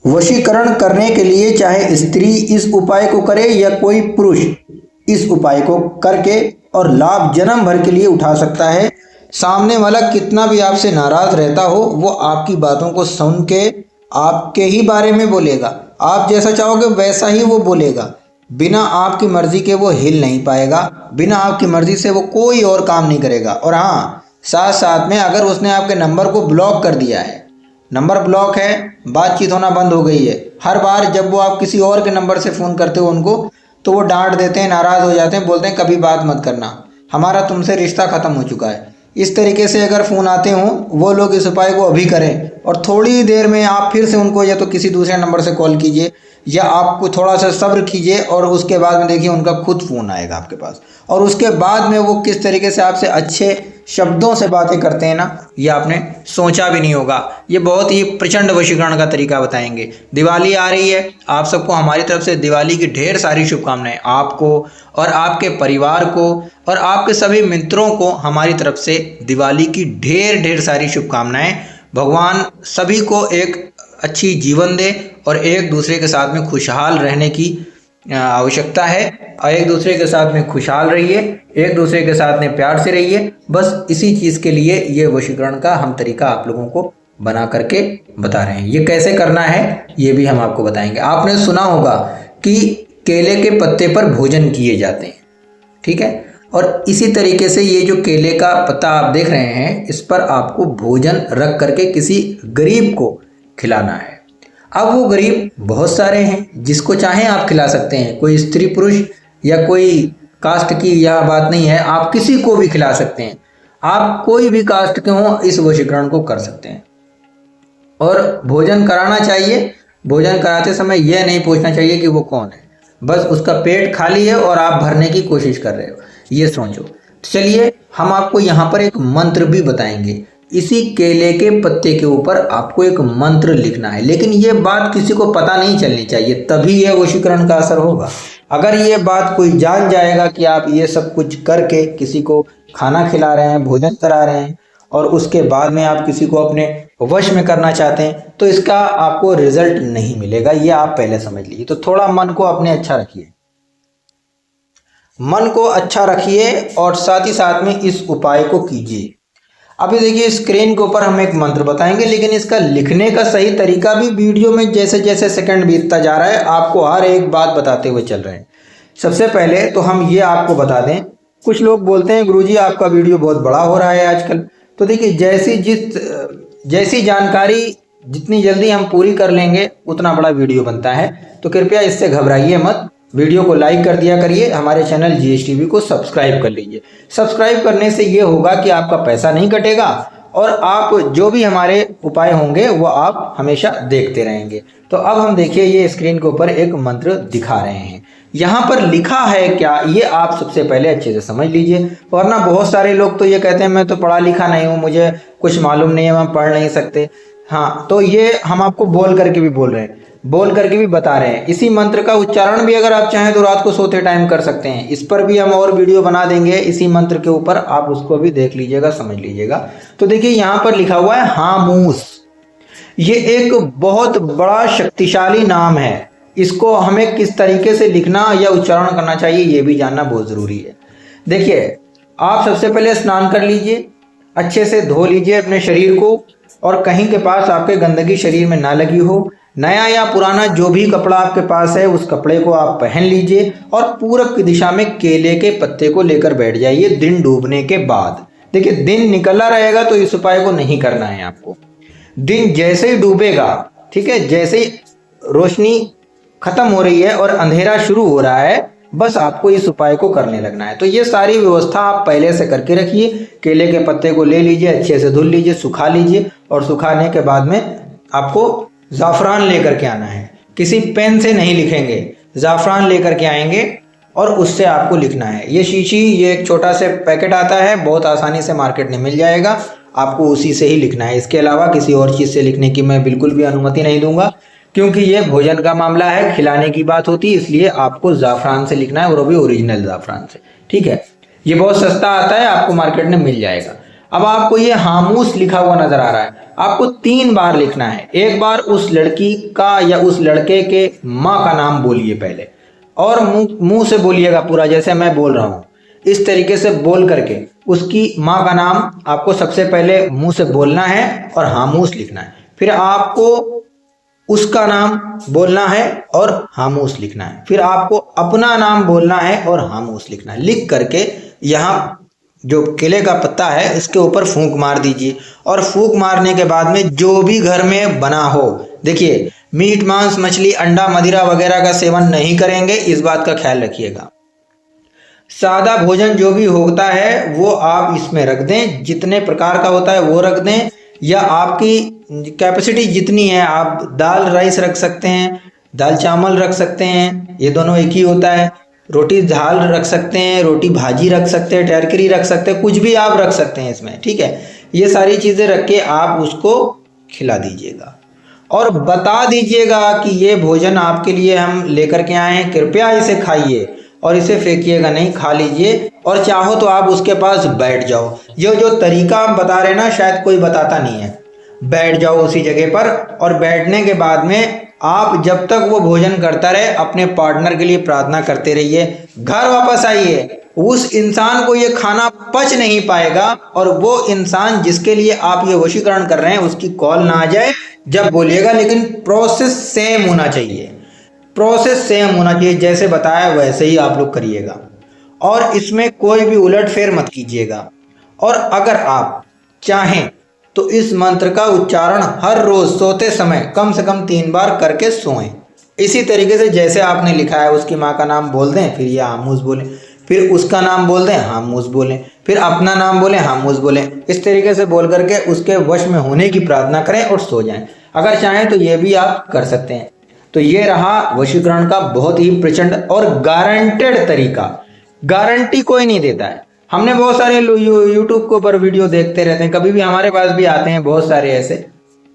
वशीकरण करने के लिए चाहे स्त्री इस उपाय को करे या कोई पुरुष इस उपाय को करके और लाभ जन्म भर के लिए उठा सकता है। सामने वाला कितना भी आपसे नाराज रहता हो वो आपकी बातों को सुन के आपके ही बारे में बोलेगा। आप जैसा चाहोगे वैसा ही वो बोलेगा। बिना आपकी मर्जी के वो हिल नहीं पाएगा, बिना आपकी मर्जी से वो कोई और काम नहीं करेगा। और हाँ, साथ साथ में अगर उसने आपके नंबर को ब्लॉक कर दिया है, नंबर ब्लॉक है, बातचीत होना बंद हो गई है, हर बार जब वो आप किसी और के नंबर से फ़ोन करते हो उनको तो वो डांट देते हैं, नाराज़ हो जाते हैं, बोलते हैं कभी बात मत करना, हमारा तुमसे रिश्ता ख़त्म हो चुका है। इस तरीके से अगर फ़ोन आते हों वो लोग इस उपाय को अभी करें और थोड़ी देर में आप फिर से उनको या तो किसी दूसरे नंबर से कॉल कीजिए या आपको थोड़ा सा सब्र कीजिए और उसके बाद में देखिए उनका खुद फ़ोन आएगा आपके पास। और उसके बाद में वो किस तरीके से आपसे अच्छे शब्दों से बातें करते हैं ना, ये आपने सोचा भी नहीं होगा। ये बहुत ही प्रचंड वशीकरण का तरीका बताएंगे। दिवाली आ रही है, आप सबको हमारी तरफ से दिवाली की ढेर सारी शुभकामनाएं, आपको और आपके परिवार को और आपके सभी मित्रों को हमारी तरफ से दिवाली की ढेर ढेर सारी शुभकामनाएं। भगवान सभी को एक अच्छी जीवन दे और एक दूसरे के साथ में खुशहाल रहने की आवश्यकता है। और एक दूसरे के साथ में खुशहाल रहिए, एक दूसरे के साथ में प्यार से रहिए। बस इसी चीज़ के लिए ये वशीकरण का हम तरीका आप लोगों को बना करके बता रहे हैं। ये कैसे करना है ये भी हम आपको बताएंगे। आपने सुना होगा कि केले के पत्ते पर भोजन किए जाते हैं, ठीक है, और इसी तरीके से ये जो केले का पत्ता आप देख रहे हैं इस पर आपको भोजन रख करके किसी गरीब को खिलाना है। अब वो गरीब बहुत सारे हैं, जिसको चाहें आप खिला सकते हैं, कोई स्त्री पुरुष या कोई कास्ट की यह बात नहीं है, आप किसी को भी खिला सकते हैं। आप कोई भी कास्ट के हों इस वशीकरण को कर सकते हैं। और भोजन कराना चाहिए, भोजन कराते समय यह नहीं पूछना चाहिए कि वो कौन है, बस उसका पेट खाली है और आप भरने की कोशिश कर रहे हो, ये सोचो। चलिए हम आपको यहाँ पर एक मंत्र भी बताएंगे। इसी केले के पत्ते के ऊपर आपको एक मंत्र लिखना है, लेकिन ये बात किसी को पता नहीं चलनी चाहिए, तभी यह वशीकरण का असर होगा। अगर ये बात कोई जान जाएगा कि आप ये सब कुछ करके किसी को खाना खिला रहे हैं, भोजन करा रहे हैं और उसके बाद में आप किसी को अपने वश में करना चाहते हैं, तो इसका आपको रिजल्ट नहीं मिलेगा, ये आप पहले समझ लीजिए। तो थोड़ा मन को अपने अच्छा रखिए, मन को अच्छा रखिए और साथ ही साथ में इस उपाय को कीजिए। अभी देखिए स्क्रीन के ऊपर हम एक मंत्र बताएंगे, लेकिन इसका लिखने का सही तरीका भी वीडियो में जैसे जैसे सेकंड बीतता जा रहा है आपको हर एक बात बताते हुए चल रहे हैं। सबसे पहले तो हम ये आपको बता दें, कुछ लोग बोलते हैं गुरुजी आपका वीडियो बहुत बड़ा हो रहा है आजकल। तो देखिए जैसी जानकारी जितनी जल्दी हम पूरी कर लेंगे उतना बड़ा वीडियो बनता है, तो कृपया इससे घबराइए मत। वीडियो को लाइक कर दिया करिए, हमारे चैनल जीएसटीवी को सब्सक्राइब कर लीजिए। सब्सक्राइब करने से ये होगा कि आपका पैसा नहीं कटेगा और आप जो भी हमारे उपाय होंगे वो आप हमेशा देखते रहेंगे। तो अब हम देखिए ये स्क्रीन के ऊपर एक मंत्र दिखा रहे हैं, यहाँ पर लिखा है क्या ये आप सबसे पहले अच्छे से समझ लीजिए। वरना बहुत सारे लोग तो ये कहते हैं मैं तो पढ़ा लिखा नहीं हूँ, मुझे कुछ मालूम नहीं है, मैं पढ़ नहीं सकते। हाँ, तो ये हम आपको बोल करके भी बोल रहे हैं, बोल करके भी बता रहे हैं। इसी मंत्र का उच्चारण भी अगर आप चाहें तो रात को सोते टाइम कर सकते हैं। इस पर भी हम और वीडियो बना देंगे इसी मंत्र के ऊपर, आप उसको भी देख लीजिएगा, समझ लीजिएगा। तो देखिए यहाँ पर लिखा हुआ है हामूस। ये एक बहुत बड़ा शक्तिशाली नाम है, इसको हमें किस तरीके से लिखना या उच्चारण करना चाहिए ये भी जानना बहुत ज़रूरी है। देखिए आप सबसे पहले स्नान कर लीजिए, अच्छे से धो लीजिए अपने शरीर को और कहीं के पास आपके गंदगी शरीर में ना लगी हो। नया या पुराना जो भी कपड़ा आपके पास है उस कपड़े को आप पहन लीजिए और पूरब की दिशा में केले के पत्ते को लेकर बैठ जाइए दिन डूबने के बाद। देखिए दिन निकला रहेगा तो इस उपाय को नहीं करना है आपको। दिन जैसे ही डूबेगा, ठीक है, जैसे ही रोशनी खत्म हो रही है और अंधेरा शुरू हो रहा है, बस आपको इस उपाय को करने लगना है। तो ये सारी व्यवस्था आप पहले से करके रखिए। केले के पत्ते को ले लीजिए, अच्छे से धुल लीजिए, सुखा लीजिए और सुखाने के बाद में आपको ज़ाफ़रान लेकर के आना है। किसी पेन से नहीं लिखेंगे, ज़ाफ़रान लेकर के आएंगे और उससे आपको लिखना है। ये शीशी, ये एक छोटा सा पैकेट आता है, बहुत आसानी से मार्केट में मिल जाएगा, आपको उसी से ही लिखना है। इसके अलावा किसी और चीज़ से लिखने की मैं बिल्कुल भी अनुमति नहीं दूंगा, क्योंकि ये भोजन का मामला है, खिलाने की बात होती है, इसलिए आपको ज़ाफ़रान से लिखना है और वो भी ओरिजिनल ज़ाफ़रान से, ठीक है। ये बहुत सस्ता आता है, आपको मार्केट में मिल जाएगा। अब आपको ये हामूस लिखा हुआ नजर आ रहा है, आपको 3 बार लिखना है। एक बार उस लड़की का या उस लड़के के माँ का नाम बोलिए पहले, और मुंह से बोलिएगा पूरा जैसे मैं बोल रहा हूँ, इस तरीके से बोल करके उसकी माँ का नाम आपको सबसे पहले मुंह से बोलना है और हामूस लिखना है। फिर आपको उसका नाम बोलना है और हामूस लिखना है। फिर आपको अपना नाम बोलना है और हामूस लिखना है। लिख करके यहाँ जो केले का पत्ता है इसके ऊपर फूंक मार दीजिए, और फूंक मारने के बाद में जो भी घर में बना हो, देखिए मीट मांस मछली अंडा मदिरा वगैरह का सेवन नहीं करेंगे, इस बात का ख्याल रखिएगा। सादा भोजन जो भी होता है वो आप इसमें रख दें, जितने प्रकार का होता है वो रख दें, या आपकी कैपेसिटी जितनी है। आप दाल राइस रख सकते हैं, दाल चावल रख सकते हैं, ये दोनों एक ही होता है। रोटी दाल रख सकते हैं, रोटी भाजी रख सकते हैं, टरकरी रख सकते हैं, कुछ भी आप रख सकते हैं इसमें, ठीक है। ये सारी चीज़ें रख के आप उसको खिला दीजिएगा और बता दीजिएगा कि ये भोजन आपके लिए हम लेकर के आए हैं, कृपया इसे खाइए और इसे फेंकिएगा नहीं, खा लीजिए, और चाहो तो आप उसके पास बैठ जाओ। जो तरीका हम बता रहे हैं ना, शायद कोई बताता नहीं है। बैठ जाओ उसी जगह पर, और बैठने के बाद में आप जब तक वो भोजन करता रहे अपने पार्टनर के लिए प्रार्थना करते रहिए। घर वापस आइए, उस इंसान को ये खाना पच नहीं पाएगा, और वो इंसान जिसके लिए आप ये वशीकरण कर रहे हैं उसकी कॉल ना आ जाए जब बोलिएगा। लेकिन प्रोसेस सेम होना चाहिए, प्रोसेस सेम होना चाहिए, जैसे बताया वैसे ही आप लोग करिएगा, और इसमें कोई भी उलटफेर मत कीजिएगा। और अगर आप चाहें तो इस मंत्र का उच्चारण हर रोज सोते समय कम से कम 3 बार करके सोएं। इसी तरीके से जैसे आपने लिखा है, उसकी माँ का नाम बोल दें, फिर ये हामूस बोलें, फिर उसका नाम बोल दें, हामूस बोलें, फिर अपना नाम बोलें, हामूस बोलें। इस तरीके से बोल करके उसके वश में होने की प्रार्थना करें और सो जाएं। अगर चाहें तो ये भी आप कर सकते हैं। तो ये रहा वशीकरण का बहुत ही प्रचंड और गारंटेड तरीका। गारंटी कोई नहीं देता है। हमने बहुत सारे यूट्यूब के ऊपर वीडियो देखते रहते हैं, कभी भी हमारे पास भी आते हैं, बहुत सारे ऐसे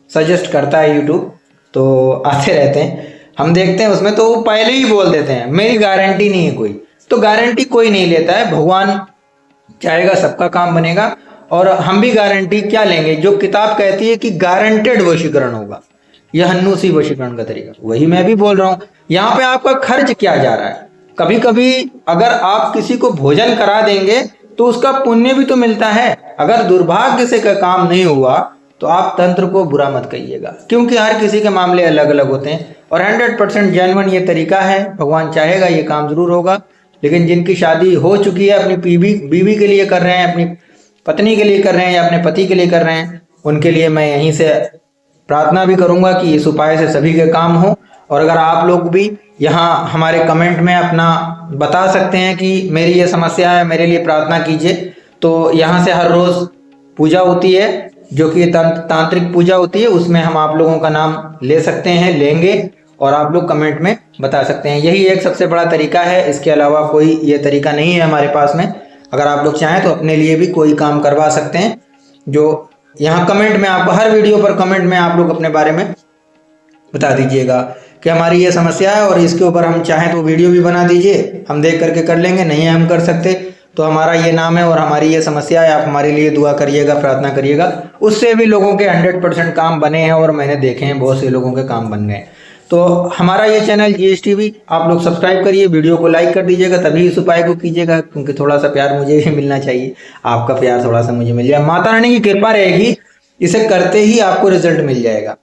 सजेस्ट करता है यूट्यूब, तो आते रहते हैं, हम देखते हैं उसमें, तो वो पहले ही बोल देते हैं मेरी गारंटी नहीं है कोई। तो गारंटी कोई नहीं लेता है, भगवान चाहेगा सबका काम बनेगा। और हम भी गारंटी क्या लेंगे, जो किताब कहती है कि गारंटेड वशीकरण होगा, यह हन्नूसी वशीकरण का तरीका, वही मैं भी बोल रहा हूँ। यहाँ पे आपका खर्च क्या जा रहा है। कभी कभी अगर आप किसी को भोजन करा देंगे तो उसका पुण्य भी तो मिलता है। अगर दुर्भाग्य से का काम नहीं हुआ तो आप तंत्र को बुरा मत कहिएगा, क्योंकि हर किसी के मामले अलग अलग होते हैं, और 100% जेन्युइन ये तरीका है। भगवान चाहेगा ये काम जरूर होगा। लेकिन जिनकी शादी हो चुकी है, अपनी बीवी के लिए कर रहे हैं, अपनी पत्नी के लिए कर रहे हैं, या अपने पति के लिए कर रहे हैं, उनके लिए मैं यहीं से प्रार्थना भी करूंगा कि इस उपाय से सभी के काम हो। और अगर आप लोग भी यहाँ हमारे कमेंट में अपना बता सकते हैं कि मेरी ये समस्या है, मेरे लिए प्रार्थना कीजिए, तो यहाँ से हर रोज पूजा होती है जो कि तांत्रिक पूजा होती है, उसमें हम आप लोगों का नाम ले सकते हैं, लेंगे, और आप लोग कमेंट में बता सकते हैं। यही एक सबसे बड़ा तरीका है, इसके अलावा कोई ये तरीका नहीं है हमारे पास में। अगर आप लोग चाहें तो अपने लिए भी कोई काम करवा सकते हैं, जो यहाँ कमेंट में, आपको हर वीडियो पर कमेंट में आप लोग अपने बारे में बता दीजिएगा कि हमारी ये समस्या है, और इसके ऊपर हम चाहें तो वीडियो भी बना दीजिए, हम देख करके कर लेंगे। नहीं है हम कर सकते तो हमारा ये नाम है और हमारी ये समस्या है, आप हमारे लिए दुआ करिएगा, प्रार्थना करिएगा। उससे भी लोगों के 100% काम बने हैं, और मैंने देखे हैं बहुत से लोगों के काम बन गए। तो हमारा ये चैनल GSTV आप लोग सब्सक्राइब करिए, वीडियो को लाइक कर दीजिएगा, तभी इस उपाय को कीजिएगा, क्योंकि थोड़ा सा प्यार मुझे भी मिलना चाहिए, आपका प्यार थोड़ा सा मुझे मिल जाए, माता रानी की कृपा रहेगी, इसे करते ही आपको रिजल्ट मिल जाएगा।